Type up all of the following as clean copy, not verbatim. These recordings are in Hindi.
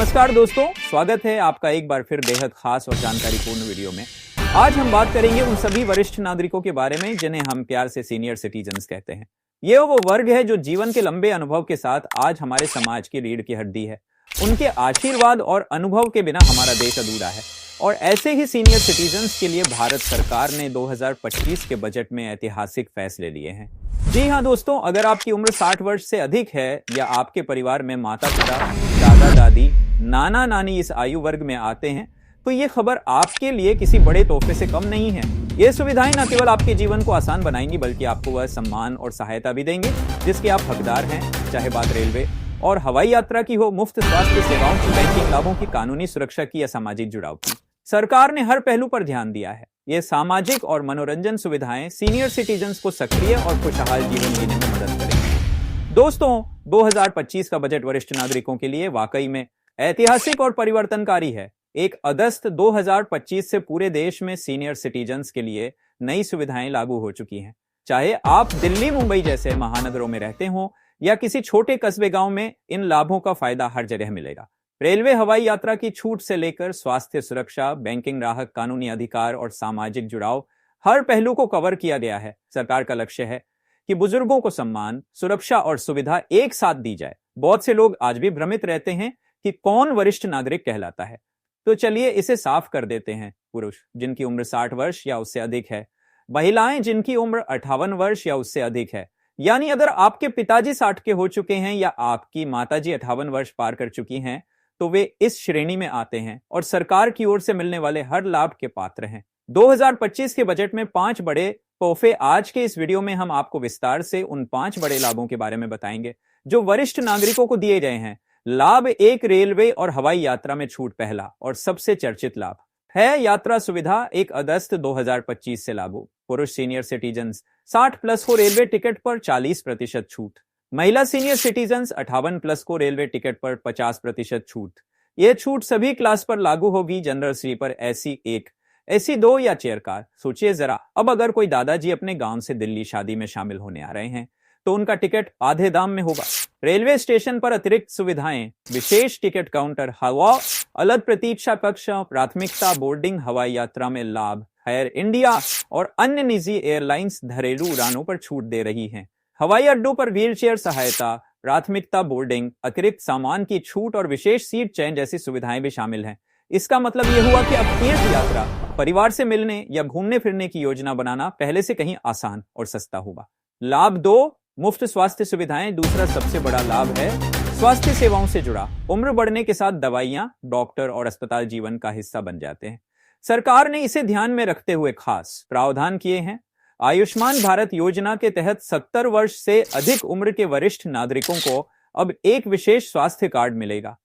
नमस्कार दोस्तों, स्वागत है आपका एक बार फिर बेहद खास और जानकारीपूर्ण वीडियो में। आज हम बात करेंगे उन सभी वरिष्ठ नागरिकों के बारे में जिन्हें हम प्यार से सीनियर सिटीजन्स कहते हैं। ये वो वर्ग है जो जीवन के लंबे अनुभव के साथ आज हमारे समाज की रीढ़ की हड्डी है। उनके आशीर्वाद और अनुभव के बिना हमारा देश अधूरा है। और ऐसे ही सीनियर सिटीजन्स के लिए भारत सरकार ने 2025 के बजट में ऐतिहासिक फैसले लिए हैं। जी हाँ दोस्तों, अगर आपकी उम्र 60 वर्ष से अधिक है या आपके परिवार में माता पिता, दादा दादी, नाना नानी इस आयु वर्ग में आते हैं, तो ये खबर आपके लिए किसी बड़े तोहफे से कम नहीं है। ये सुविधाएं न केवल आपके जीवन को आसान बनाएंगी बल्कि आपको वह सम्मान और सहायता भी देंगे जिसके आप हकदार हैं, चाहे बात रेलवे और हवाई यात्रा की हो, मुफ्त स्वास्थ्य सेवाओं की, बैंकिंग लाभों की, कानूनी सुरक्षा की या सामाजिक जुड़ाव की। सरकार ने हर पहलू पर ध्यान दिया है। ये सामाजिक और मनोरंजन सुविधाएं सीनियर सिटीजन्स को सक्रिय और खुशहाल जीवन जीने में मदद करेंगी। दोस्तों, 2025 का बजट वरिष्ठ नागरिकों के लिए वाकई में ऐतिहासिक और परिवर्तनकारी है। 1 अगस्त 2025 से पूरे देश में सीनियर सिटीजन्स के लिए नई सुविधाएं लागू हो चुकी हैं। चाहे आप दिल्ली, मुंबई जैसे महानगरों में रहते हों या किसी छोटे कस्बे गांव में, इन लाभों का फायदा हर जगह मिलेगा। रेलवे, हवाई यात्रा की छूट से लेकर स्वास्थ्य सुरक्षा, बैंकिंग राहत, कानूनी अधिकार और सामाजिक जुड़ाव, हर पहलू को कवर किया गया है। सरकार का लक्ष्य है कि बुजुर्गों को सम्मान, सुरक्षा और सुविधा एक साथ दी जाए। बहुत से लोग आज भी भ्रमित रहते हैं कि कौन वरिष्ठ नागरिक कहलाता है, तो चलिए इसे साफ कर देते हैं। पुरुष जिनकी उम्र 60 वर्ष या उससे अधिक है, महिलाएं जिनकी उम्र 58 वर्ष या उससे अधिक है। यानी अगर आपके पिताजी 60 के हो चुके हैं या आपकी माताजी 58 वर्ष पार कर चुकी हैं, तो वे इस श्रेणी में आते हैं और सरकार की ओर से मिलने वाले हर लाभ के पात्र हैं। 2025 के बजट में 5 बड़े तोहफे, आज के इस वीडियो में हम आपको विस्तार से उन 5 बड़े लाभों के बारे में बताएंगे जो वरिष्ठ नागरिकों को दिए गए हैं। लाभ 1, रेलवे और हवाई यात्रा में छूट। पहला और सबसे चर्चित लाभ है यात्रा सुविधा, 1 अगस्त 2025 से लागू। पुरुष सीनियर सिटीजन्स 60 प्लस को रेलवे टिकट पर 40% छूट। महिला सीनियर सिटीजन्स 58 प्लस को रेलवे टिकट पर 50% छूट। यह छूट सभी क्लास पर लागू होगी, जनरल स्लीपर, एसी 1, एसी 2 या चेयर कार। सोचिए जरा, अब अगर कोई दादाजी अपने गांव से दिल्ली शादी में शामिल होने आ रहे हैं तो उनका टिकट आधे दाम में होगा। रेलवे स्टेशन पर अतिरिक्त सुविधाएं, विशेष टिकट काउंटर, हवा अलग प्रतीक्षा कक्ष, प्राथमिकता बोर्डिंग, हवाई यात्रा में लाभ, एयर इंडिया और अन्य निजी एयरलाइंस घरेलू उड़ानों पर छूट दे रही हैं। हवाई अड्डों पर व्हीलचेयर सहायता, प्राथमिकता बोर्डिंग, अतिरिक्त सामान की छूट और विशेष सीट चयन जैसी सुविधाएं भी शामिल हैं। इसका मतलब यह हुआ कि अब तीर्थ यात्रा, परिवार से मिलने या घूमने फिरने की योजना बनाना पहले से कहीं आसान और सस्ता होगा। लाभ 2, मुफ्त स्वास्थ्य सुविधाएं। दूसरा सबसे बड़ा लाभ है स्वास्थ्य सेवाओं से जुड़ा। उम्र बढ़ने के साथ दवाइयां, डॉक्टर और अस्पताल जीवन का हिस्सा बन जाते हैं। सरकार ने इसे ध्यान में रखते हुए खास प्रावधान किए हैं। आयुष्मान भारत योजना के तहत 70 वर्ष से अधिक उम्र के वरिष्ठ नागरिकों को अब एक विशेष स्वास्थ्य कार्ड मिलेगा।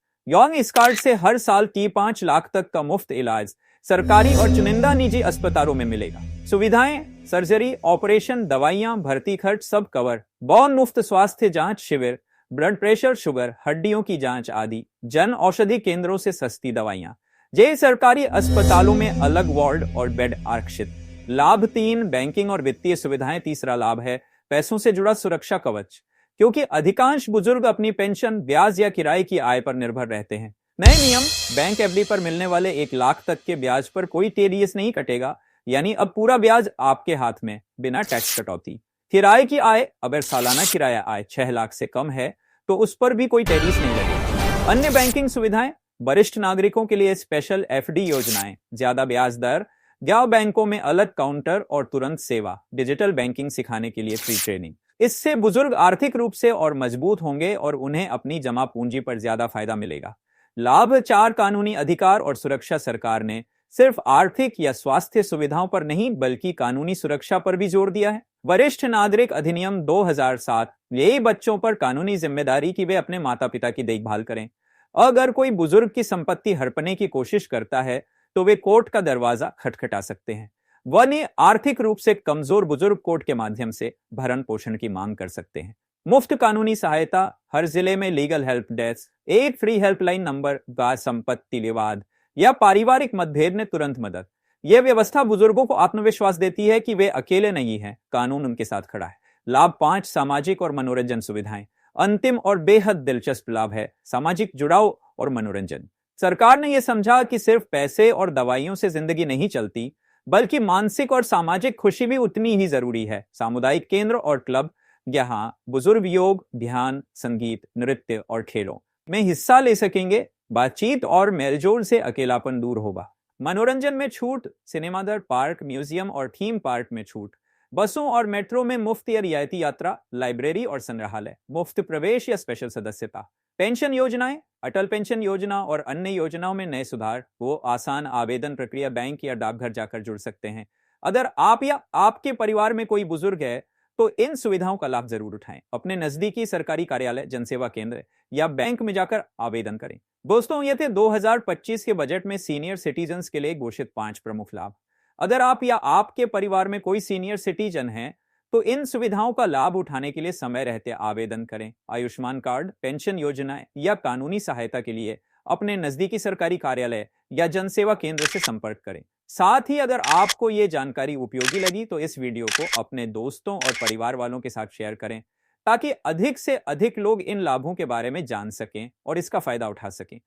इस कार्ड से हर साल 5 लाख तक का मुफ्त इलाज सरकारी और चुनिंदा निजी अस्पतालों में मिलेगा। सुविधाएं, सर्जरी, ऑपरेशन, दवाइयां, भर्ती खर्च सब कवर। बहुत मुफ्त स्वास्थ्य जांच शिविर, ब्लड प्रेशर, शुगर, हड्डियों की जांच आदि। जन औषधि केंद्रों से सस्ती दवाइयां। जे सरकारी अस्पतालों में अलग वार्ड और बेड आरक्षित। लाभ 3, बैंकिंग और वित्तीय सुविधाएं। तीसरा लाभ है पैसों से जुड़ा सुरक्षा कवच, क्योंकि अधिकांश बुजुर्ग अपनी पेंशन, ब्याज या किराए की आय पर निर्भर रहते हैं। नए नियम, बैंक एफडी पर मिलने वाले 1 लाख तक के ब्याज पर कोई टीडीएस नहीं कटेगा, यानी अब पूरा ब्याज आपके हाथ में बिना टैक्स कटौती। किराए की आय, अगर सालाना किराया आय 6 लाख से कम है तो उस पर भी कोई टैक्स नहीं लगेगा। अन्य बैंकिंग सुविधाएं, वरिष्ठ नागरिकों के लिए स्पेशल एफडी योजनाएं, ज्यादा ब्याज दर, गांव बैंकों में अलग काउंटर और तुरंत सेवा, डिजिटल बैंकिंग सिखाने के लिए फ्री ट्रेनिंग। इससे बुजुर्ग आर्थिक रूप से और मजबूत होंगे और उन्हें अपनी जमा पूंजी पर ज्यादा फायदा मिलेगा। लाभ 4, कानूनी अधिकार और सुरक्षा। सरकार ने सिर्फ आर्थिक या स्वास्थ्य सुविधाओं पर नहीं बल्कि कानूनी सुरक्षा पर भी जोर दिया है। वरिष्ठ नागरिक अधिनियम 2007 यही बच्चों पर कानूनी जिम्मेदारी कि वे अपने माता पिता की देखभाल करें। अगर कोई बुजुर्ग की संपत्ति हड़पने की कोशिश करता है तो वे कोर्ट का दरवाजा खटखटा सकते हैं। वहीं आर्थिक रूप से कमजोर बुजुर्ग कोर्ट के माध्यम से भरण पोषण की मांग कर सकते हैं। मुफ्त कानूनी सहायता, हर जिले में लीगल हेल्प डेस्क, एक फ्री हेल्पलाइन नंबर, संपत्ति विवाद या पारिवारिक मतभेद में तुरंत मदद। यह व्यवस्था बुजुर्गों को आत्मविश्वास देती है कि वे अकेले नहीं हैं, कानून उनके साथ खड़ा है। लाभ 5, सामाजिक और मनोरंजन सुविधाएं। अंतिम और बेहद दिलचस्प लाभ है सामाजिक जुड़ाव और मनोरंजन। सरकार ने यह समझा कि सिर्फ पैसे और दवाइयों से जिंदगी नहीं चलती, बल्कि मानसिक और सामाजिक खुशी भी उतनी ही जरूरी है। सामुदायिक केंद्र और क्लब यहाँ बुजुर्ग योग, ध्यान, संगीत, नृत्य और खेलों में हिस्सा ले सकेंगे। बातचीत और मेलजोल से अकेलापन दूर होगा। मनोरंजन में छूट, सिनेमाघर, पार्क, म्यूजियम और थीम पार्क में छूट, बसों और मेट्रो में मुफ्त या रियायती यात्रा, लाइब्रेरी और संग्रहालय मुफ्त प्रवेश या स्पेशल सदस्यता। पेंशन योजनाएं, अटल पेंशन योजना और अन्य योजनाओं में नए सुधार, वो आसान आवेदन प्रक्रिया, बैंक या डाकघर जाकर जुड़ सकते हैं। अगर आप या आपके परिवार में कोई बुजुर्ग है तो इन सुविधाओं का लाभ जरूर उठाएं। अपने नजदीकी सरकारी कार्यालय, जनसेवा केंद्र या बैंक में जाकर आवेदन करें। दोस्तों, ये थे 2025 के बजट में सीनियर सिटीजन्स के लिए घोषित 5 प्रमुख लाभ। अगर आप या आपके परिवार में कोई सीनियर सिटीजन है तो इन सुविधाओं का लाभ उठाने के लिए समय रहते आवेदन करें। आयुष्मान कार्ड, पेंशन योजनाएं या कानूनी सहायता के लिए अपने नजदीकी सरकारी कार्यालय या जनसेवा केंद्र से संपर्क करें। साथ ही अगर आपको ये जानकारी उपयोगी लगी तो इस वीडियो को अपने दोस्तों और परिवार वालों के साथ शेयर करें, ताकि अधिक से अधिक लोग इन लाभों के बारे में जान सकें और इसका फायदा उठा सकें।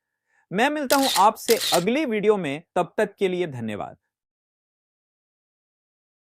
मैं मिलता हूं आपसे अगली वीडियो में, तब तक के लिए धन्यवाद।